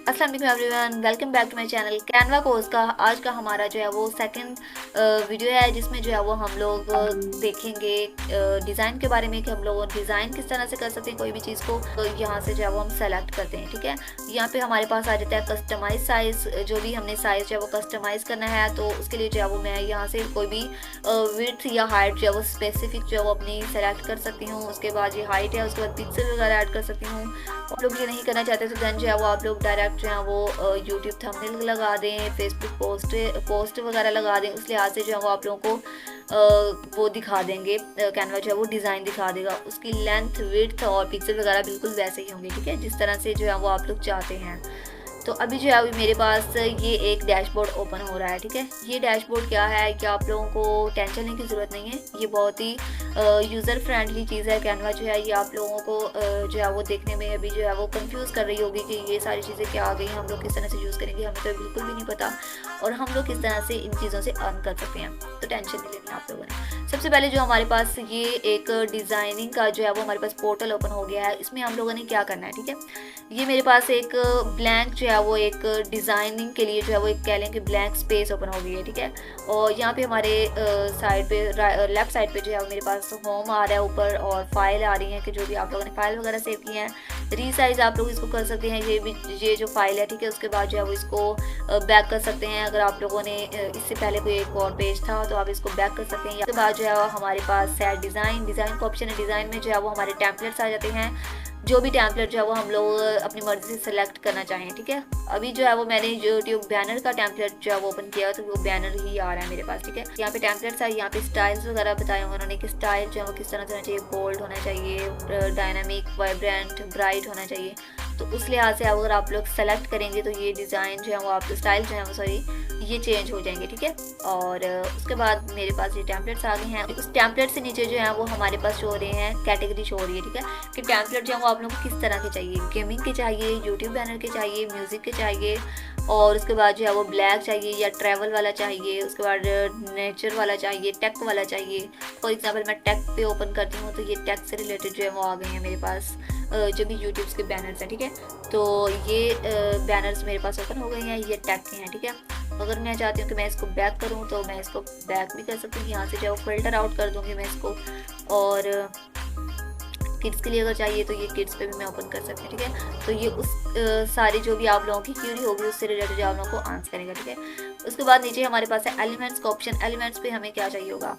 अस्सलाम वालेकुम everyone, welcome back to my channel Canva course का। आज का हमारा जो है वो सेकंड वीडियो है, जिसमें जो है वो हम लोग देखेंगे डिज़ाइन के बारे में कि हम लोग डिज़ाइन किस तरह से कर सकते हैं कोई भी चीज़ को। तो यहाँ से जो है वो हम सेलेक्ट करते हैं, ठीक है। यहाँ पे हमारे पास आ जाता है कस्टमाइज साइज़। जो भी हमने साइज़ जो है वो कस्टमाइज़ करना है, तो उसके लिए जो है वो मैं यहाँ से कोई भी विड्थ या हाइट जो है वो स्पेसिफिक जो है वो अपनी सेलेक्ट कर सकती हूँ। उसके बाद ये हाइट है, उसके बाद पिक्सल वगैरह ऐड कर सकती हूँ। आप लोग ये नहीं करना चाहते तो देन जो है वो आप लोग डायरेक्ट जो है वो यूट्यूब थंबनेल लगा दें, फेसबुक पोस्ट वगैरह लगा दें। उस लिहाज से जो है वो आप लोगों को वो दिखा देंगे, कैनवा जो है वो डिज़ाइन दिखा देगा। उसकी लेंथ, विड्थ और पिक्सल वगैरह बिल्कुल वैसे ही होंगे, ठीक है, जिस तरह से जो है वो आप लोग चाहते हैं। तो अभी जो है अभी मेरे पास ये एक डैशबोर्ड ओपन हो रहा है, ठीक है। ये डैशबोर्ड क्या है कि आप लोगों को टेंशन लेने की ज़रूरत नहीं है। ये बहुत ही यूज़र फ्रेंडली चीज़ है। कैनवा जो है ये आप लोगों को जो है वो देखने में अभी जो है वो कंफ्यूज कर रही होगी कि ये सारी चीज़ें क्या आ गई, हम लोग किस तरह से यूज़ करेंगे, हमें तो बिल्कुल भी नहीं पता, और हम लोग किस तरह से इन चीज़ों से अर्न कर सकते हैं। तो टेंशन नहीं लेनी आप लोगों ने। सबसे पहले जो हमारे पास ये एक डिज़ाइनिंग का जो है वो हमारे पास पोर्टल ओपन हो गया है। इसमें हम लोगों ने क्या करना है, ठीक है। ये मेरे पास एक ब्लैंक जो है वो एक डिज़ाइनिंग के लिए जो है वो एक कह लें कि ब्लैंक स्पेस ओपन हो गई है, ठीक है। और यहाँ पे हमारे साइड पे लेफ्ट साइड पे जो है मेरे पास होम आ रहा है ऊपर, और फाइल आ रही है कि जो भी आप लोगों ने फाइल वगैरह सेव की हैं। रीसाइज आप लोग इसको कर सकते हैं, ये जो फाइल है, ठीक है। उसके बाद जो है वो इसको बैक कर सकते हैं। अगर आप लोगों ने इससे पहले कोई एक और पेज था तो आप इसको बैक कर सकते हैं। उसके बाद जो है हमारे पास सेट डिज़ाइन का ऑप्शन है। डिज़ाइन में जो है वो हमारे टेम्पलेट्स आ जाते हैं। जो भी टेम्पलेट जो है वो हम लोग अपनी मर्जी से सेलेक्ट करना चाहें, ठीक है। अभी जो है वो मैंने यूट्यूब बैनर का टेम्पलेट जो है वो ओपन किया, तो वो बैनर ही आ रहा है मेरे पास, ठीक है। यहाँ पे टेम्पलेट्स है, यहाँ पे स्टाइल्स वगैरह बताए हुए उन्होंने कि स्टाइल जो है वो किस तरह से होना चाहिए, बोल्ड होना चाहिए, डायनामिक, वाइब्रेंट, ब्राइट होना चाहिए। तो उस लिहाज से अगर आप लोग सेलेक्ट करेंगे तो ये डिज़ाइन जो है वो आप स्टाइल जो है वो सॉरी ये चेंज हो जाएंगे, ठीक है। और उसके बाद मेरे पास ये टेम्पलेट्स आ गए हैं। उस टेम्पलेट से नीचे जो है वो हमारे पास शो हो रहे हैं, कैटेगरी शो हो रही है, ठीक है, कि टेम्पलेट जो है वो आप लोगों को किस तरह के चाहिए, गेमिंग के चाहिए, यूट्यूब बैनर के चाहिए, म्यूज़िक के चाहिए, और उसके बाद जो है वो ब्लैक चाहिए या ट्रैवल वाला चाहिए, उसके बाद नेचर वाला चाहिए, टेक वाला चाहिए। फॉर एग्जांपल मैं टेक पे ओपन करती हूँ तो ये टेक से रिलेटेड जो है वो आ गए हैं मेरे पास जो भी यूट्यूब्स के बैनर्स हैं, ठीक है। तो ये बैनर्स मेरे पास ओपन हो गए हैं, ये टेक के हैं, ठीक है। अगर मैं चाहती हूँ कि मैं इसको बैक करूँ तो मैं इसको बैक भी कर सकती हूँ। यहाँ से जो फिल्टर आउट कर दूँगी मैं इसको, और किड्स के लिए अगर चाहिए तो ये किड्स पे भी मैं ओपन कर सकती हूँ, ठीक है। तो ये उस सारी जो भी आप लोगों की क्यूरी होगी उससे रिलेटेड जो आप लोगों को आंसर करेगा, ठीक है। उसके बाद नीचे हमारे पास है एलिमेंट्स का ऑप्शन। एलिमेंट्स पे हमें क्या चाहिए होगा,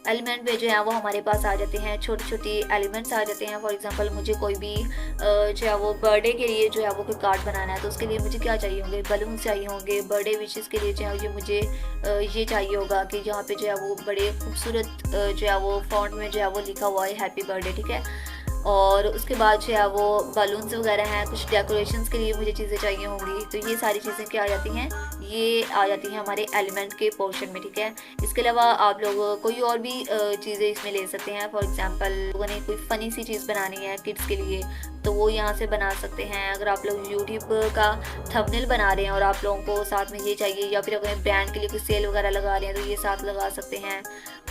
एलिमेंट पे जो है वो हमारे पास आ जाते हैं छोटी छोटी एलिमेंट्स आ जाते हैं। फॉर एग्जांपल मुझे कोई भी जो है वो बर्थडे के लिए जो है वो कोई कार्ड बनाना है, तो उसके लिए मुझे क्या चाहिए होंगे, बलून चाहिए होंगे। बर्थडे विशेस के लिए जो है मुझे ये चाहिए होगा कि यहाँ पे जो है वो बड़े खूबसूरत जो है वो फॉन्ट में जो है वो लिखा हुआ है हैप्पी बर्थडे, ठीक है। और उसके बाद जो है वो बलून्स वगैरह हैं, कुछ डेकोरेशंस के लिए मुझे चीज़ें चाहिए होंगी। तो ये सारी चीज़ें क्या आ जाती हैं, ये आ जाती हैं हमारे एलिमेंट के पोर्शन में, ठीक है। इसके अलावा आप लोग कोई और भी चीज़ें इसमें ले सकते हैं। फॉर एग्जांपल लोगों ने कोई फ़नी सी चीज़ बनानी है किड्स के लिए तो वो यहाँ से बना सकते हैं। अगर आप लोग यूट्यूब का थंबनेल बना रहे हैं और आप लोगों को साथ में ये चाहिए, या फिर अपने ब्रांड के लिए कोई सेल वगैरह लगा रहे हैं तो ये साथ लगा सकते हैं।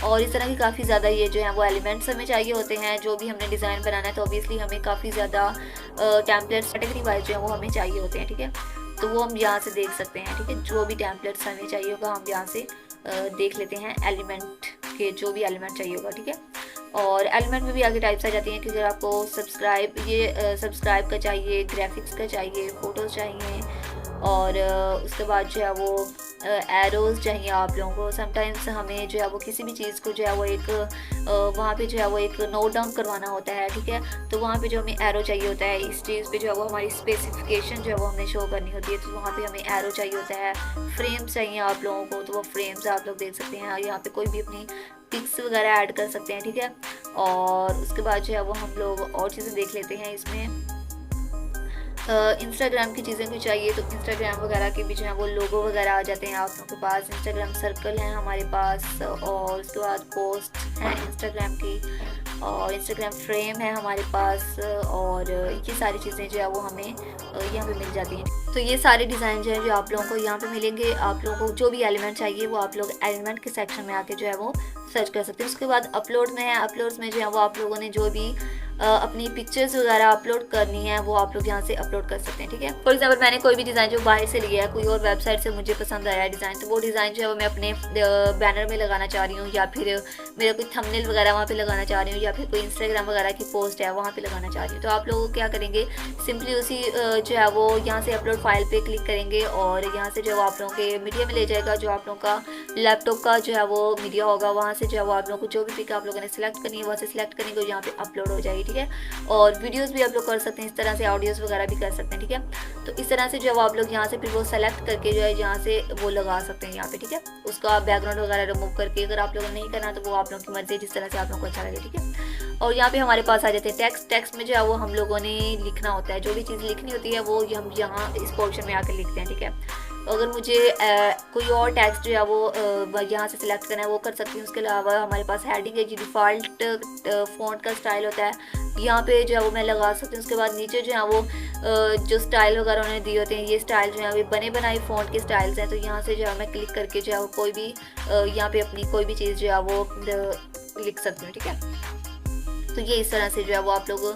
और इस तरह की काफ़ी ज़्यादा ये जो है वो एलिमेंट्स हमें चाहिए होते हैं। जो भी हमने डिज़ाइन बनाना है तो ऑब्वियसली हमें काफ़ी ज़्यादा टेम्पलेट्स कैटेगरी वाइज जो है वो हमें चाहिए होते हैं, ठीक है। तो वो हम यहाँ से देख सकते हैं, ठीक है। जो भी टेम्पलेट्स हमें चाहिए होगा हम यहाँ से देख लेते हैं, एलिमेंट के जो भी एलिमेंट चाहिए होगा, ठीक है। और एलिमेंट में भी आगे टाइप्स आ जाती हैं कि अगर आपको सब्सक्राइब का चाहिए, ग्राफिक्स का चाहिए, फ़ोटोज़ चाहिए, और उसके बाद जो है वो एरोज़ चाहिए आप लोगों को। समटाइम्स हमें जो है वो किसी भी चीज़ को जो है वो एक वहाँ पे जो है वो एक नोट डाउन करवाना होता है, ठीक है। तो वहाँ पे जो हमें एरो चाहिए होता है, इस चीज़ पे जो है वो हमारी स्पेसिफिकेशन जो है वो हमें शो करनी होती है, तो वहाँ पे हमें एरो चाहिए होता है। फ्रेम्स चाहिए आप लोगों को, तो वो फ्रेम्स आप लोग देख सकते हैं। यहाँ पे कोई भी अपनी पिक्स वगैरह ऐड कर सकते हैं, ठीक है। और उसके बाद जो है वो हम लोग और चीज़ें देख लेते हैं इसमें। इंस्टाग्राम की चीज़ें भी चाहिए तो इंस्टाग्राम वगैरह के भी जो है वो लोगो वगैरह आ जाते हैं आप लोगों के पास। इंस्टाग्राम सर्कल है हमारे पास, और उसके बाद पोस्ट है इंस्टाग्राम की, और इंस्टाग्राम फ्रेम है हमारे पास, और ये सारी चीज़ें जो है वो हमें यहाँ पे मिल जाती हैं। तो ये सारे डिज़ाइन जो है जो आप लोगों को यहाँ पे मिलेंगे। आप लोगों को जो भी एलिमेंट चाहिए वो आप लोग एलिमेंट के सेक्शन में आके जो है वो सर्च कर सकते हैं। उसके बाद अपलोड में है, अपलोड्स में जो है वो आप लोगों ने जो भी अपनी पिक्चर्स वगैरह अपलोड करनी है वो आप लोग यहाँ से अपलोड कर सकते हैं। ठीक है, फॉर एग्जाम्पल मैंने कोई भी डिज़ाइन जो बाहर से लिया है, कोई और वेबसाइट से मुझे पसंद आया डिज़ाइन, तो वो डिज़ाइन जो है वो मैं अपने बैनर में लगाना चाह रही हूँ, या फिर मेरा कोई थंबनेल वगैरह वहाँ पे लगाना चाह रही हूँ, या फिर कोई इंस्टाग्राम वगैरह की पोस्ट है वहाँ पे लगाना चाह रही हूँ। तो आप लोग क्या करेंगे, सिंपली उसी जो है वो यहाँ से अपलोड फाइल पे क्लिक करेंगे और यहाँ से जो आप लोगों के मीडिया में ले जाएगा, जो आप लोगों का लैपटॉप का जो है वो मीडिया होगा, वहाँ से जो है वो आप लोगों को जो भी पिक आप लोगों ने सिलेक्ट करनी है वहाँ से सिलेक्ट करेंगे और यहाँ पे अपलोड हो जाएगी। ठीक है, और वीडियोस भी अपलोड कर सकते हैं, इस तरह से ऑडियोस वगैरह भी कर सकते हैं। ठीक है, तो इस तरह से जो है वो आप लोग यहाँ से फिर वो सेलेक्ट करके जो है यहाँ से वो लगा सकते हैं यहाँ पे। ठीक है, उसका बैकग्राउंड वगैरह रिमूव करके, अगर आप लोगों ने नहीं करना तो वो आप लोगों की मर्जी, जिस तरह से आप लोगों को अच्छा लगे। ठीक है, और यहाँ पे हमारे पास आ जाते हैं टेक्स्ट में जो है वो हम लोगों ने लिखना होता है, जो भी चीज़ लिखनी होती है वो हम यहाँ इस पोर्शन में आकर लिखते हैं। ठीक है, अगर मुझे कोई और टेक्स्ट जो है वो यहाँ से सिलेक्ट करना है वो कर सकती हूँ। उसके अलावा हमारे पास हेडिंग है, जो डिफ़ॉल्ट फ़ॉन्ट का स्टाइल होता है, यहाँ पे जो है वो मैं लगा सकती हूँ। उसके बाद नीचे जो है वो जो स्टाइल वगैरह उन्होंने दिए होते हैं, ये स्टाइल जो है वो बने बनाए फ़ॉन्ट के स्टाइल्स हैं, तो यहाँ से जो है मैं क्लिक करके जो है वो कोई भी यहाँ पे अपनी कोई भी चीज़ जो है वो लिख सकती हूँ। ठीक है, तो ये इस तरह से जो है वो आप लोग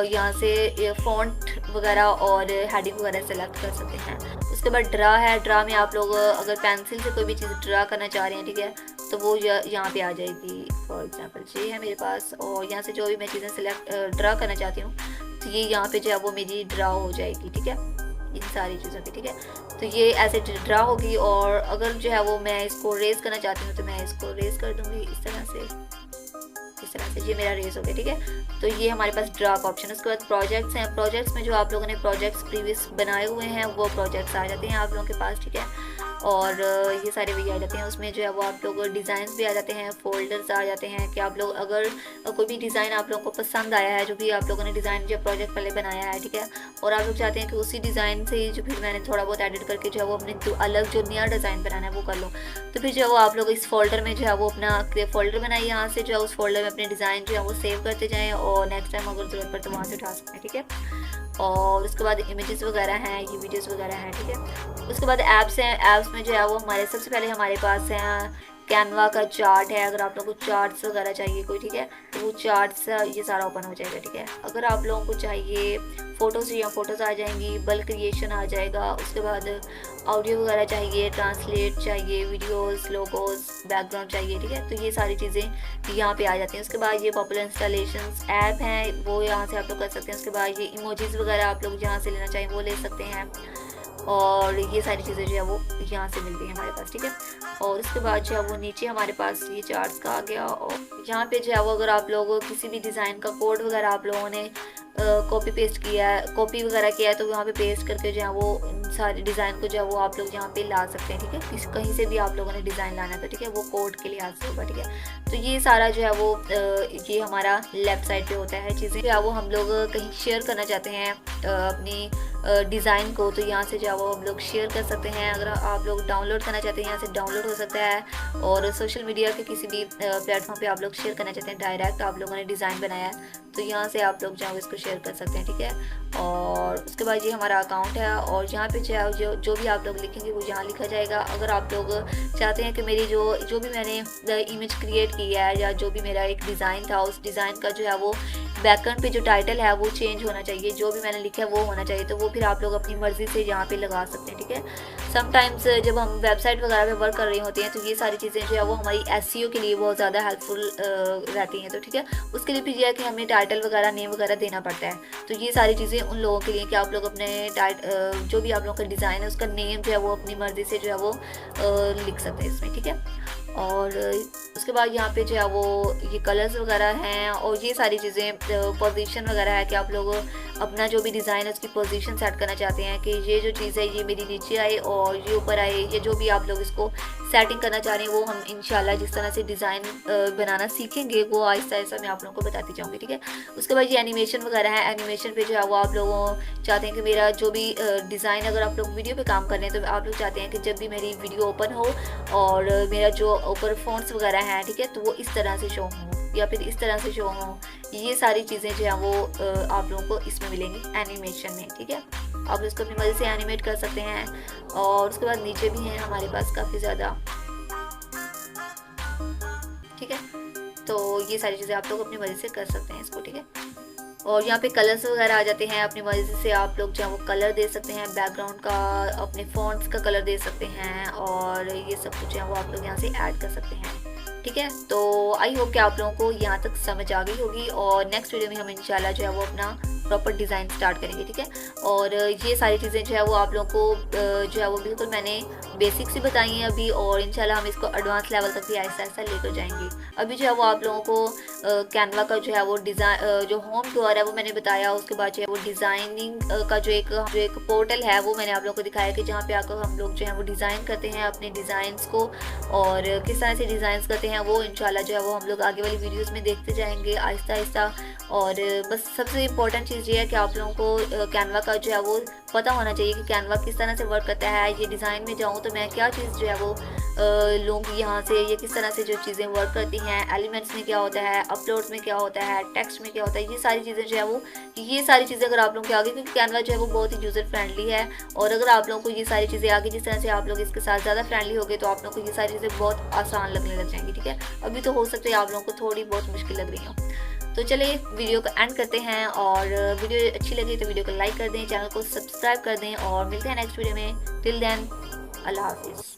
यहाँ से फ़ॉन्ट वगैरह और हेडिंग वगैरह सेलेक्ट कर सकते हैं। उसके बाद ड्रा है, ड्रा में आप लोग अगर पेंसिल से कोई भी चीज़ ड्रा करना चाह रहे हैं, ठीक है, तो वो यहाँ पे आ जाएगी। फॉर एग्जांपल ये है मेरे पास, और यहाँ से जो भी मैं चीज़ें सेलेक्ट ड्रा करना चाहती हूँ तो ये यहाँ पे जो है वो मेरी ड्रा हो जाएगी। ठीक है, इन सारी चीज़ों की। ठीक है, तो ये ऐसे ड्रा होगी, और अगर जो है वो मैं इसको रेस करना चाहती हूँ तो मैं इसको रेस कर दूँगी इस तरह से, ये मेरा रेस हो गया। ठीक है, तो ये हमारे पास ड्रा का ऑप्शन है। उसके बाद प्रोजेक्ट्स हैं, प्रोजेक्ट्स में जो आप लोगों ने प्रोजेक्ट्स प्रीवियस बनाए हुए हैं वो प्रोजेक्ट्स आ जाते हैं आप लोगों के पास। ठीक है, और ये सारे वही आ जाते हैं। उसमें जो है वो आप लोग डिज़ाइंस भी आ जाते हैं, फोल्डर्स आ जाते हैं कि आप लोग अगर कोई भी डिज़ाइन आप लोगों को पसंद आया है, जो भी आप लोगों ने डिज़ाइन जो प्रोजेक्ट पहले बनाया है, ठीक है, और आप लोग चाहते हैं कि उसी डिज़ाइन से जो फिर मैंने थोड़ा बहुत एडिट करके जो है वो अपने जो अलग जो नया डिज़ाइन बनाना है वो कर लो, तो फिर जो है वो आप लोग इस फोल्डर में जो है वो अपना फोल्डर बनाइए, यहाँ से जो है उस फोल्डर में अपने डिज़ाइन जो है वो सेव करते जाएँ, और नेक्स्ट टाइम अगर ज़रूरत पड़े तो वहाँ से उठा सकते हैं। ठीक है, और उसके बाद इमेजेस वगैरह हैं, ये वीडियोस वगैरह हैं। ठीक है, उसके बाद ऐप्स हैं, ऐप्स में जो है वो हमारे सबसे पहले हमारे पास है कैनवा का चार्ट है। अगर आप लोगों को चार्ट्स वगैरह चाहिए कोई, ठीक है, तो वो चार्ट्स ये सारा ओपन हो जाएगा। ठीक है, अगर आप लोगों को चाहिए फ़ोटोज़ या फ़ोटोज़ आ जाएंगी, बल्क क्रिएशन आ जाएगा, उसके बाद ऑडियो वगैरह चाहिए, ट्रांसलेट चाहिए, वीडियोस, लोगोस, बैकग्राउंड चाहिए। ठीक है, तो ये सारी चीज़ें यहाँ पे आ जाती हैं। उसके बाद ये पॉपुलर इंस्टॉलेशंस ऐप हैं, वो यहाँ से आप लोग कर सकते हैं। उसके बाद ये इमोजीज़ वगैरह आप लोग जहाँ से लेना चाहें वो ले सकते हैं, और ये सारी चीज़ें जो है वो यहाँ से मिलती हैं हमारे पास। ठीक है, और उसके बाद जो है वो नीचे हमारे पास ये चार्ट्स का आ गया, और यहाँ पे जो है वो अगर आप लोग किसी भी डिज़ाइन का कोड वगैरह आप लोगों ने कॉपी पेस्ट किया है, कॉपी वगैरह किया है, तो वहाँ पे पेस्ट करके जो है वो इन सारे डिज़ाइन को जो है वो आप लोग यहाँ पे ला सकते हैं। ठीक है, कहीं से भी आप लोगों ने डिज़ाइन लाना है तो ठीक है, वो कोड के लिहाज से होगा। ठीक है, तो ये सारा जो है वो ये हमारा लेफ़्ट साइड पे होता है चीज़ें, या वो हम लोग कहीं शेयर करना चाहते हैं अपनी डिज़ाइन को, तो यहाँ से जो है वो हम लोग शेयर कर सकते हैं। अगर आप लोग डाउनलोड करना चाहते हैं यहाँ से डाउनलोड हो सकता है, और सोशल मीडिया के किसी भी प्लेटफॉर्म पे आप लोग शेयर करना चाहते हैं, डायरेक्ट आप लोगों ने डिज़ाइन बनाया है तो यहाँ से आप लोग जो है इसको शेयर कर सकते हैं। ठीक है, और उसके बाद ये हमारा अकाउंट है, और यहाँ पे जो भी आप लोग लिखेंगे वो यहाँ लिखा जाएगा। अगर आप लोग चाहते हैं कि मेरी जो भी मैंने इमेज क्रिएट की है, या जो भी मेरा एक डिज़ाइन था, उस डिज़ाइन का जो है वो बैकग्राउंड पे जो टाइटल है वो चेंज होना चाहिए, जो भी मैंने लिखा है वो होना चाहिए, तो वो फिर आप लोग अपनी मर्ज़ी से यहाँ पे लगा सकते हैं। ठीक है, समटाइम्स जब हम वेबसाइट वगैरह पे वर्क कर रही होती हैं तो ये सारी चीज़ें जो है वो हमारी एसईओ के लिए बहुत ज़्यादा हेल्पफुल रहती हैं। तो ठीक है, उसके लिए फिर यह है कि हमें टाइटल वगैरह नेम वगैरह देना पड़ता है। तो ये सारी चीज़ें उन लोगों के लिए कि आप लोग अपने जो भी आप लोगों का डिज़ाइन है उसका नेम जो है वो अपनी मर्ज़ी से जो है वो लिख सकते हैं इसमें। ठीक है, और उसके बाद यहाँ पे जो है वो ये कलर्स वगैरह हैं, और ये सारी चीज़ें पोजीशन वगैरह है कि आप लोग अपना जो भी डिज़ाइन है उसकी पोजीशन सेट करना चाहते हैं कि ये जो चीज़ है ये मेरी नीचे आए और ये ऊपर आए, ये जो भी आप लोग इसको सेटिंग करना चाह रहे हैं वो हम इंशाल्लाह जिस तरह से डिज़ाइन बनाना सीखेंगे वो आहिस्ता आहिस्ता मैं आप लोगों को बताती जाऊँगी। ठीक है, उसके बाद ये एनिमेशन वगैरह है, एनिमेशन पे जो है वो आप लोग चाहते हैं कि मेरा जो भी डिज़ाइन, अगर आप लोग वीडियो पे काम कर रहे हैं तो आप लोग चाहते हैं कि जब भी मेरी वीडियो ओपन हो और मेरा जो ऊपर फ़ॉन्ट्स वगैरह हैं, ठीक है, तो वो इस तरह से शो हों या फिर इस तरह से शो हों। ये सारी चीज़ें जो हैं वो आप लोगों को इसमें मिलेंगी एनिमेशन में। ठीक है, आप इसको अपनी मर्ज़ी से एनिमेट कर सकते हैं, और उसके बाद नीचे भी हैं हमारे पास काफ़ी ज़्यादा। ठीक है, तो ये सारी चीज़ें आप लोग अपनी मर्ज़ी से कर सकते हैं इसको। ठीक है, और यहाँ पे कलर्स वगैरह आ जाते हैं, अपनी मर्ज़ी से आप लोग जो है वो कलर दे सकते हैं, बैकग्राउंड का, अपने फ़ॉन्ट्स का कलर दे सकते हैं, और ये सब कुछ है वो आप लोग यहाँ से ऐड कर सकते हैं। ठीक है, तो आई होप कि आप लोगों को यहाँ तक समझ आ गई होगी, और नेक्स्ट वीडियो में हम इंशाल्लाह जो है वो अपना प्रॉपर डिज़ाइन स्टार्ट करेंगे। ठीक है, और ये सारी चीज़ें जो है वो आप लोगों को जो है वो बिल्कुल मैंने बेसिक से बताई हैं अभी, और इंशाल्लाह हम इसको एडवांस लेवल तक भी आहिस्ता आहिस्ता लेकर जाएंगे। अभी जो है वो आप लोगों को कैनवा का जो है वो डिज़ाइन, जो होम टूर है वो मैंने बताया, उसके बाद जो है वो डिज़ाइनिंग का जो एक पोर्टल है वो मैंने आप लोगों को दिखाया कि जहाँ पे आकर हम लोग जो है वो डिज़ाइन करते हैं अपने डिज़ाइंस को, और किस तरह से डिज़ाइन करते हैं वो इंशाल्लाह जो है वो हम लोग आगे वाली वीडियोस में देखते जाएंगे आहिस्ता आहिस्ता। और बस सबसे इम्पोर्टेंट चीज़ ये है कि आप लोगों को कैनवा का जो है वो पता होना चाहिए कि कैनवा किस तरह से वर्क करता है। ये डिज़ाइन में जाऊँ तो मैं क्या चीज़ जो है वो लूँगी यहाँ से, ये किस तरह से जो चीज़ें वर्क करती हैं, एलिमेंट्स में क्या होता है, अपलोड्स में क्या होता है, टेक्स्ट में क्या होता है, ये सारी चीज़ें जो है वो, ये सारी चीज़ें अगर आप लोगों के आगे, क्योंकि कैनवा जो है वो बहुत ही यूज़र फ्रेंडली है, और अगर आप लोगों को ये सारी चीज़ें आगे जिस तरह से आप लोग इसके साथ ज़्यादा फ्रेंडली हो गए तो आप लोगों को ये सारी चीज़ें बहुत आसान लगने लग जाएंगी। ठीक है, अभी तो हो सकता है आप लोगों को थोड़ी बहुत मुश्किल लग रही हो। तो चलिए वीडियो को एंड करते हैं, और वीडियो अच्छी लगी तो वीडियो को लाइक कर दें, चैनल को सब्सक्राइब कर दें, और मिलते हैं नेक्स्ट वीडियो में। टिल देन, अल्लाह हाफिज़।